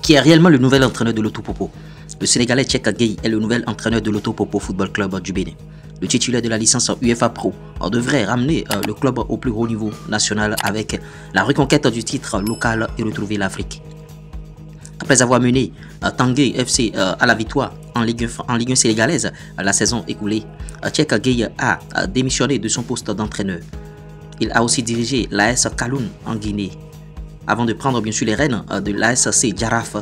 Qui est réellement le nouvel entraîneur de l'Autopopo? Le Sénégalais Tcheka Gueye est le nouvel entraîneur de l'Autopopo Football Club du Bénin. Le titulaire de la licence UEFA Pro devrait ramener le club au plus haut niveau national avec la reconquête du titre local et retrouver l'Afrique. Après avoir mené Tanguy FC à la victoire en Ligue 1 sénégalaise la saison écoulée, Tcheka Gueye a démissionné de son poste d'entraîneur. Il a aussi dirigé l'AS Kaloun en Guinée, avant de prendre bien sûr les rênes de l'ASC Djaraf.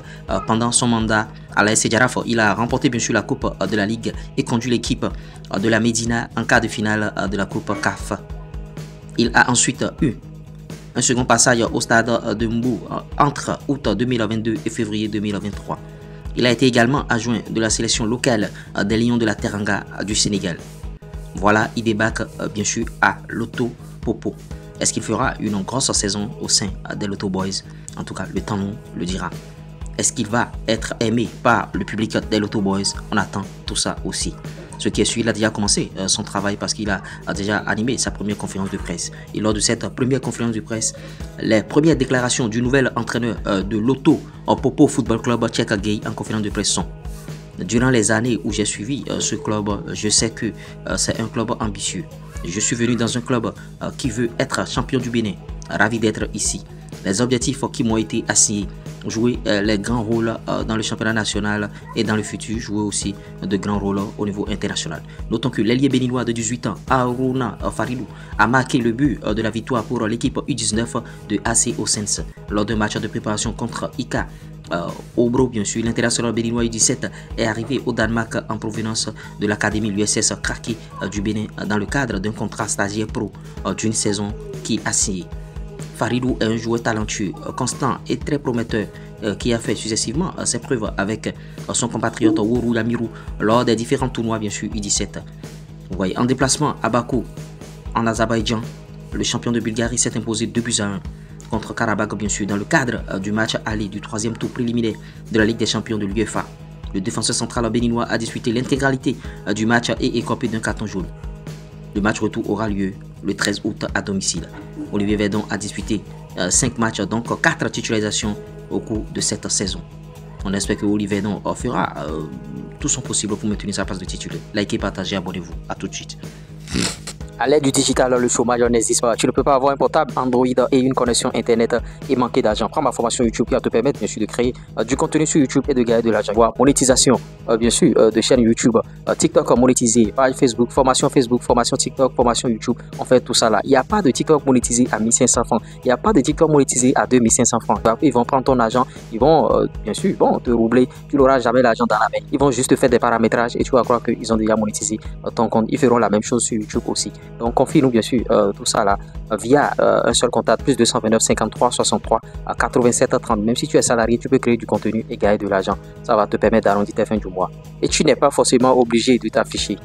Pendant son mandat à l'ASC Djaraf, il a remporté bien sûr la Coupe de la Ligue et conduit l'équipe de la Médina en quart de finale de la Coupe CAF. Il a ensuite eu un second passage au stade de Mbou entre août 2022 et février 2023. Il a été également adjoint de la sélection locale des Lions de la Teranga du Sénégal. Voilà, il débarque bien sûr à l'Autopopo. Est-ce qu'il fera une grosse saison au sein des Loto Boys? En tout cas, le temps nous le dira. Est-ce qu'il va être aimé par le public des Loto Boys? On attend tout ça aussi. Ce qui est sûr, il a déjà commencé son travail parce qu'il a déjà animé sa première conférence de presse. Et lors de cette première conférence de presse, les premières déclarations du nouvel entraîneur de l'Autopopo Football Club, Tcheka Gueye, en conférence de presse sont: durant les années où j'ai suivi ce club, je sais que c'est un club ambitieux. Je suis venu dans un club qui veut être champion du Bénin. Ravi d'être ici. Les objectifs qui m'ont été assignés: jouer les grands rôles dans le championnat national et dans le futur jouer aussi de grands rôles au niveau international. Notons que l'ailier béninois de 18 ans, Harouna Faridou, a marqué le but de la victoire pour l'équipe U19 de AC Osens lors d'un match de préparation contre Ika Obro. Bien sûr, l'international béninois U17 est arrivé au Danemark en provenance de l'académie l'USS Kraki du Bénin dans le cadre d'un contrat stagiaire pro d'une saison qu'il a signé. Faridou est un joueur talentueux, constant et très prometteur qui a fait successivement ses preuves avec son compatriote Wourou Lamirou lors des différents tournois bien sûr U17. Vous voyez, en déplacement à Bakou en Azerbaïdjan, le champion de Bulgarie s'est imposé 2-1 contre Karabakh bien sûr dans le cadre du match aller du troisième tour préliminaire de la Ligue des champions de l'UEFA. Le défenseur central béninois a disputé l'intégralité du match et écopé d'un carton jaune. Le match retour aura lieu le 13 août à domicile. Olivier Verdon a disputé 5 matchs, donc 4 titularisations au cours de cette saison. On espère que Olivier Verdon fera tout son possible pour maintenir sa place de titulaire. Likez, partagez, abonnez-vous. A tout de suite. À l'aide du digital, le chômage n'existe pas. Tu ne peux pas avoir un portable Android et une connexion Internet et manquer d'argent. Prends ma formation YouTube qui va te permettre bien sûr de créer du contenu sur YouTube et de gagner de l'argent. Monétisation bien sûr de chaîne YouTube, TikTok monétisé, page Facebook, formation TikTok, formation YouTube. On fait tout ça là. Il n'y a pas de TikTok monétisé à 1500 francs. Il n'y a pas de TikTok monétisé à 2500 francs. Ils vont prendre ton argent, ils vont bien sûr te roubler. Tu n'auras jamais l'argent dans la main. Ils vont juste faire des paramétrages et tu vas croire qu'ils ont déjà monétisé ton compte. Ils feront la même chose sur YouTube aussi. Donc confie-nous bien sûr tout ça là via un seul contact, plus 229 53 63 87 30. Même si tu es salarié, tu peux créer du contenu et gagner de l'argent. Ça va te permettre d'arrondir tes fins du mois. Et tu n'es pas forcément obligé de t'afficher.